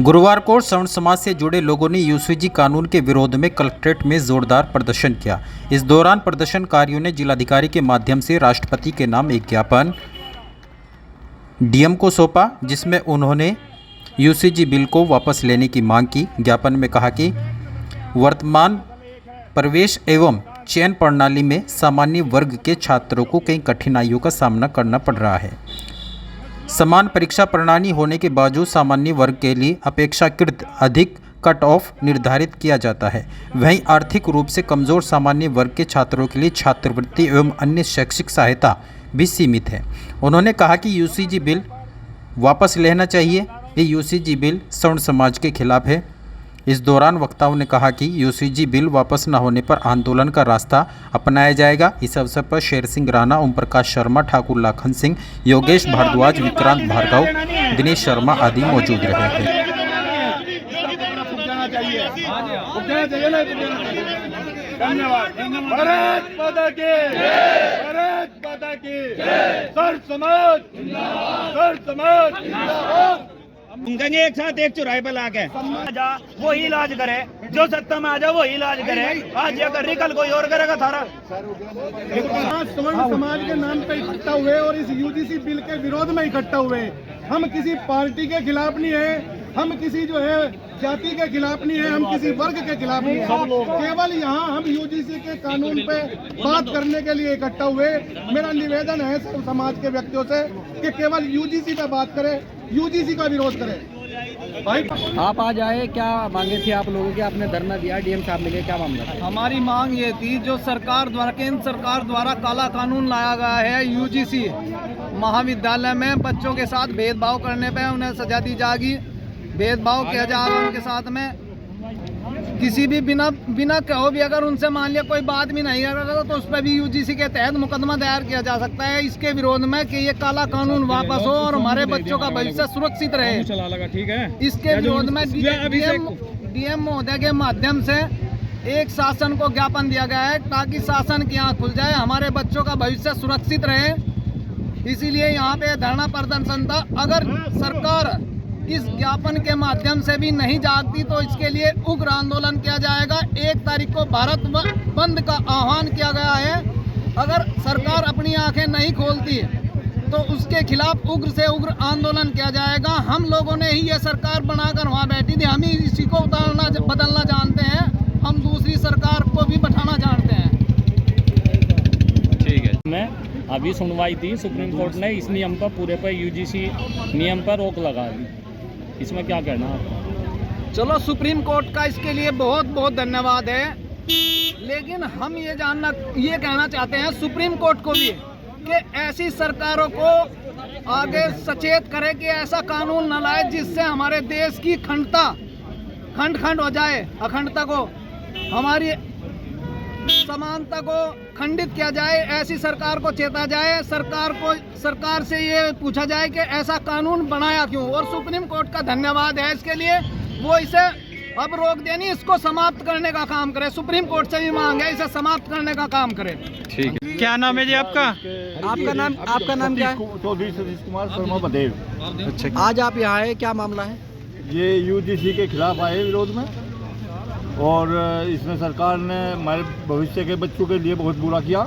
गुरुवार को सवर्ण समाज से जुड़े लोगों ने यूसीजी कानून के विरोध में कलेक्ट्रेट में जोरदार प्रदर्शन किया। इस दौरान प्रदर्शनकारियों ने जिलाधिकारी के माध्यम से राष्ट्रपति के नाम एक ज्ञापन डीएम को सौंपा, जिसमें उन्होंने यूसीजी बिल को वापस लेने की मांग की। ज्ञापन में कहा कि वर्तमान प्रवेश एवं चयन प्रणाली में सामान्य वर्ग के छात्रों को कई कठिनाइयों का सामना करना पड़ रहा है। समान परीक्षा प्रणाली होने के बावजूद सामान्य वर्ग के लिए अपेक्षाकृत अधिक कट ऑफ निर्धारित किया जाता है। वहीं आर्थिक रूप से कमज़ोर सामान्य वर्ग के छात्रों के लिए छात्रवृत्ति एवं अन्य शैक्षिक सहायता भी सीमित है। उन्होंने कहा कि यूसीजी बिल वापस लेना चाहिए। ये यूसीजी बिल सवर्ण समाज के खिलाफ है। इस दौरान वक्ताओं ने कहा कि यूसीजी बिल वापस न होने पर आंदोलन का रास्ता अपनाया जाएगा। इस अवसर पर शेर सिंह राणा, ओम प्रकाश शर्मा, ठाकुर लाखन सिंह, योगेश भारद्वाज, विक्रांत भार्गव, दिनेश शर्मा आदि मौजूद रहे हैं। कहेंगे एक साथ एक चौराहे पे लाके वही इलाज करे, जो सत्ता में आ जाए वही इलाज करे। आज अगर कल कोई और करेगा थारा। सवर्ण समाज के नाम पे इकट्ठा हुए और इस यूजीसी बिल के विरोध में इकट्ठा हुए। हम किसी पार्टी के खिलाफ नहीं है, हम किसी जो है जाति के खिलाफ नहीं है, हम किसी वर्ग के खिलाफ नहीं है। केवल यहाँ हम यूजीसी के कानून पे बात करने के लिए इकट्ठा हुए। मेरा निवेदन है सब समाज के व्यक्तियों से कि केवल यूजीसी पे बात करें, यूजीसी का विरोध करें। भाई आप आज आए, क्या मांगे थी आप लोगों की? आपने धरना दिया, डीएम साहब मिले, क्या मामला था? हमारी मांग ये थी, जो सरकार द्वारा, केंद्र सरकार द्वारा काला कानून लाया गया है, यूजीसी महाविद्यालय में बच्चों के साथ भेदभाव करने पे उन्हें सजा दी जाएगी। भेदभाव किया जा रहा है उनके साथ में। किसी भी बिना कहो भी अगर उनसे मान लिया कोई बात भी नहीं करेगा तो उस पर भी यूजीसी के तहत मुकदमा दायर किया जा सकता है। इसके विरोध में कि ये काला कानून वापस हो और हमारे बच्चों का भविष्य सुरक्षित रहे। ठीक है। इसके विरोध में डीएम महोदय के माध्यम से एक शासन को ज्ञापन दिया गया है ताकि शासन की आँख खुल जाए, हमारे बच्चों का भविष्य सुरक्षित रहे। इसीलिए यहाँ पे धरना प्रदर्शन था। अगर सरकार इस ज्ञापन के माध्यम से भी नहीं जागती तो इसके लिए उग्र आंदोलन किया जाएगा। 1 तारीख को भारत बंद का आह्वान किया गया है। अगर सरकार अपनी आंखें नहीं खोलती तो उसके खिलाफ उग्र से उग्र आंदोलन किया जाएगा। हम लोगों ने ही ये सरकार बनाकर वहाँ बैठी थी, हम ही इसी को बदलना जानते हैं। हम दूसरी सरकार को भी बैठाना जानते हैं। ठीक है। में अभी सुनवाई थी, सुप्रीम कोर्ट ने इस नियम पर पूरे पर यूजीसी नियम पर रोक लगा दी। इसमें क्या कहना है? चलो, सुप्रीम कोर्ट का इसके लिए बहुत बहुत धन्यवाद है। लेकिन हम ये कहना चाहते हैं सुप्रीम कोर्ट को भी कि ऐसी सरकारों को आगे सचेत करे कि ऐसा कानून न लाए जिससे हमारे देश की खंड हो जाए, अखंडता को, हमारी समानता को खंडित किया जाए। ऐसी सरकार को चेता जाए। सरकार से ये पूछा जाए कि ऐसा कानून बनाया क्यों। और सुप्रीम कोर्ट का धन्यवाद है इसके लिए, वो इसे अब रोक देनी, इसको समाप्त करने का काम करे। सुप्रीम कोर्ट से भी मांग है, इसे समाप्त करने का काम करे। ठीक है। क्या नाम है जी आपका? आपका नाम क्या है? चौधरी सतीश कुमार शर्मा बदेव। अच्छा, आज आप यहाँ आए, क्या मामला है? ये यूजीसी के खिलाफ आए विरोध में, और इसमें सरकार ने हमारे भविष्य के बच्चों के लिए बहुत बुरा किया।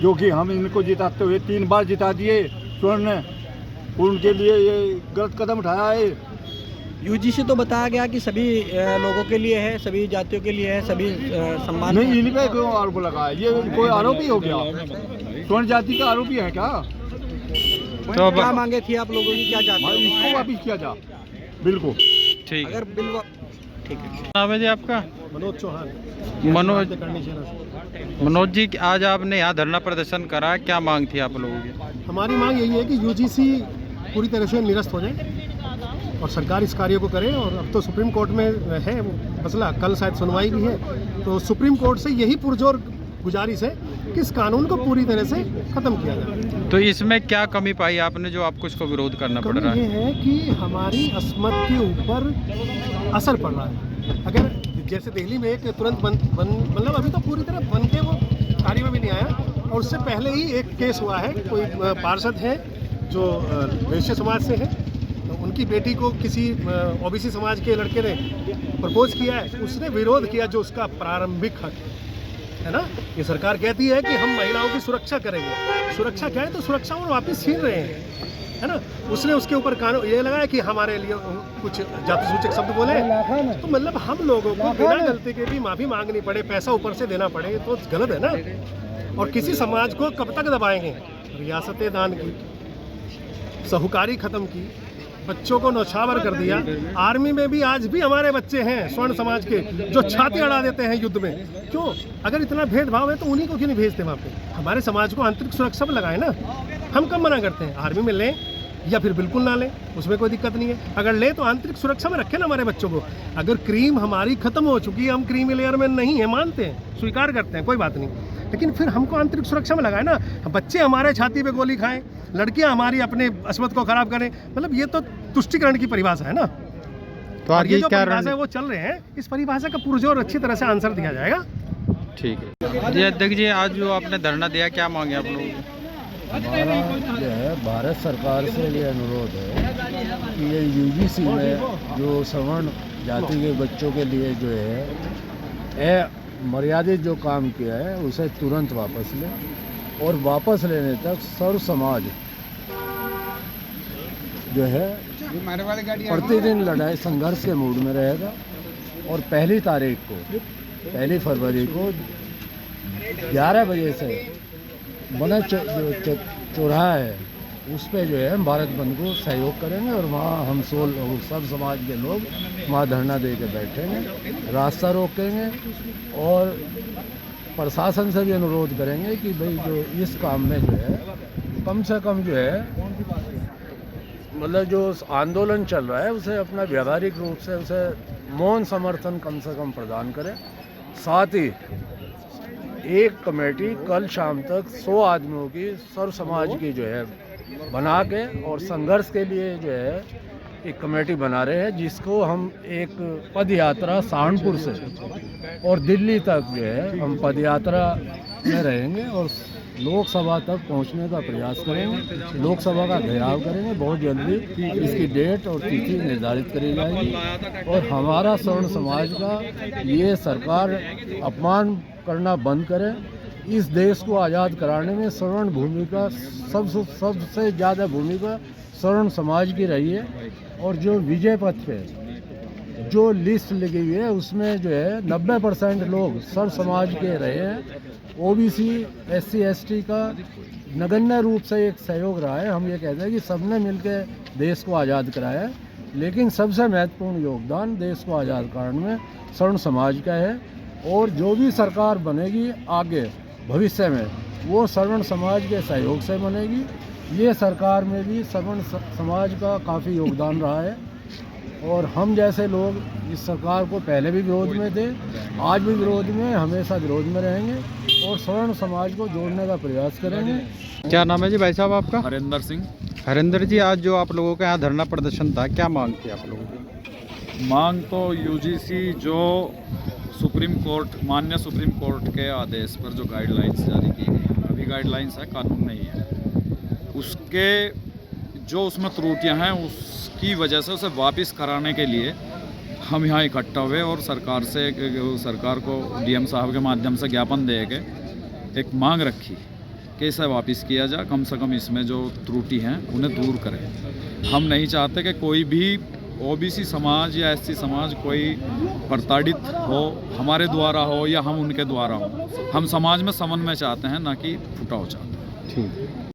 जो कि हम इनको जिताते हुए 3 बार जिता दिए स्वर्ण ने, उनके लिए ये गलत कदम उठाया है। यूजीसी तो बताया गया कि सभी लोगों के लिए है, सभी जातियों के लिए है, सभी सम्मान नहीं, इन्हीं पे क्यों आरोप लगा है? ये कोई आरोपी हो गया? स्वर्ण जाति का आरोपी है क्या? तो क्या मांगे थी आप लोगों की, क्या चाहते हैं? इसको वापिस किया जा, बिल्कुल। ठीक है। अगर बिल ठीक है। नाम है जी आपका? मनोज चौहान। मनोज जी, आज आपने यहाँ धरना प्रदर्शन करा, क्या मांग थी आप लोगों की? हमारी मांग यही है कि यूजीसी पूरी तरह से निरस्त हो जाए और सरकार इस कार्य को करे। और अब तो सुप्रीम कोर्ट में है वो मसला, कल शायद सुनवाई भी है, तो सुप्रीम कोर्ट से यही पुरजोर गुजारिश है कि इस कानून को पूरी तरह से ख़त्म किया जाए। तो इसमें क्या कमी पाई आपने जो आपको इसको विरोध करना पड़ रहा है? ये है कि हमारी अस्मत के ऊपर असर पड़ रहा है। अगर जैसे दिल्ली में एक तुरंत मतलब अभी तो पूरी तरह बन के वो कार्य में भी नहीं आया, और उससे पहले ही एक केस हुआ है। कोई पार्षद है जो वैश्य समाज से है, तो उनके की बेटी को किसी ओबीसी समाज के लड़के ने प्रपोज किया है, उसने विरोध किया जो उसका प्रारंभिक हक है ना। ये सरकार कहती है कि हम महिलाओं की सुरक्षा करेंगे, सुरक्षा क्या है, तो सुरक्षा वो वापस छीन रहे हैं, है ना। उसने उसके ऊपर कानून ये लगाया कि हमारे लिए कुछ जाति सूचक शब्द बोले, तो मतलब हम लोगों को बिना गलती के भी माफ़ी मांगनी पड़े, पैसा ऊपर से देना पड़े, तो गलत है ना। और किसी समाज को कब तक दबाएंगे? रियासतें दान की, साहूकारी ख़त्म की, बच्चों को नौछावर कर दिया। आर्मी में भी आज भी हमारे बच्चे हैं स्वर्ण समाज के जो छाती अड़ा देते हैं युद्ध में। क्यों? अगर इतना भेदभाव है तो उन्हीं को क्यों नहीं भेजते वहाँ पे? हमारे समाज को आंतरिक सुरक्षा में लगाए ना। हम कब मना करते हैं? आर्मी में लें या फिर बिल्कुल ना लें, उसमें कोई दिक्कत नहीं है। अगर लें तो आंतरिक सुरक्षा में रखें ना हमारे बच्चों को। अगर क्रीम हमारी खत्म हो चुकी है, हम क्रीमी लेयर में नहीं है, मानते हैं, स्वीकार करते हैं, कोई बात नहीं, लेकिन फिर हमको आंतरिक सुरक्षा में लगाए ना। बच्चे हमारे छाती पे गोली खाएं, लड़कियां हमारी अपने अस्मत को खराब करें, मतलब ये तो तुष्टिकरण की परिभाषा है ना। तो आगे ये जो परिभाषा है वो चल रहे हैं, इस परिभाषा का पुरजोर अच्छी तरह से आंसर दिया जाएगा। ठीक है जी। अध्यक्ष जी, आज जो आपने धरना दिया, क्या मांगे आप लोगों की? हमारा जो है भारत सरकार से ये अनुरोध है कि ये यूजीसी में जो सवर्ण जाति के बच्चों के लिए जो है मर्यादित जो काम किया है उसे तुरंत वापस लें, और वापस लेने तक सर्व समाज जो है प्रतिदिन लड़ाई संघर्ष के मूड में रहेगा। और 1 फरवरी को 11 बजे से बना चौराहा है, उस पे जो है हम भारत बंद को सहयोग करेंगे, और वहाँ हम सब समाज के लोग वहाँ धरना दे के बैठेंगे, रास्ता रोकेंगे, और प्रशासन से भी अनुरोध करेंगे कि भाई जो इस काम में जो है कम से कम जो है मतलब जो आंदोलन चल रहा है उसे अपना व्यावहारिक रूप से उसे मौन समर्थन कम से कम प्रदान करें। साथ ही एक कमेटी कल शाम तक 100 आदमियों की सर्व समाज की जो है बना के और संघर्ष के लिए जो है एक कमेटी बना रहे हैं, जिसको हम एक पद यात्रा सहारनपुर से और दिल्ली तक जो है हम पद यात्रा में रहेंगे और लोकसभा तक पहुंचने का प्रयास करेंगे। लोकसभा का घेराव करेंगे। बहुत जल्दी इसकी डेट और तिथि निर्धारित करी जाएगी, और हमारा स्वर्ण समाज का ये सरकार अपमान करना बंद करे। इस देश को आज़ाद कराने में स्वर्ण भूमिका सबसे ज़्यादा भूमिका स्वर्ण समाज की रही है, और जो विजय पथ पे जो लिस्ट लगी हुई है उसमें जो है 90% लोग सर्व समाज के रहे हैं। ओबीसी SC ST का नगण्य रूप से एक सहयोग रहा है। हम ये कहते हैं कि सबने मिलकर देश को आज़ाद कराया है, लेकिन सबसे महत्वपूर्ण योगदान देश को आज़ाद कराने में स्वर्ण समाज का है। और जो भी सरकार बनेगी आगे भविष्य में वो स्वर्ण समाज के सहयोग से बनेगी। ये सरकार में भी स्वर्ण समाज का काफ़ी योगदान रहा है, और हम जैसे लोग इस सरकार को पहले भी विरोध में थे, आज भी विरोध में, हमेशा विरोध में रहेंगे और स्वर्ण समाज को जोड़ने का प्रयास करेंगे। क्या नाम है जी भाई साहब आपका? हरिंदर सिंह। हरिंदर जी, आज जो आप लोगों का यहाँ धरना प्रदर्शन था, क्या मांग थी आप लोगों की? मांग तो यूजीसी जो माननीय सुप्रीम कोर्ट के आदेश पर जो गाइडलाइंस जारी की गई, अभी गाइडलाइंस है, कानून नहीं है, उसके जो उसमें त्रुटियां हैं उसकी वजह से उसे वापस कराने के लिए हम यहाँ इकट्ठा हुए और सरकार को DM साहब के माध्यम से ज्ञापन दे के एक मांग रखी कि इसे वापस किया जाए। कम से कम इसमें जो त्रुटि हैं उन्हें दूर करें। हम नहीं चाहते कि कोई भी OBC समाज या SC समाज कोई प्रताड़ित हो, हमारे द्वारा हो या हम उनके द्वारा हो। हम समाज में समन्वय चाहते हैं, ना कि फुटाव चाहते हैं। ठीक।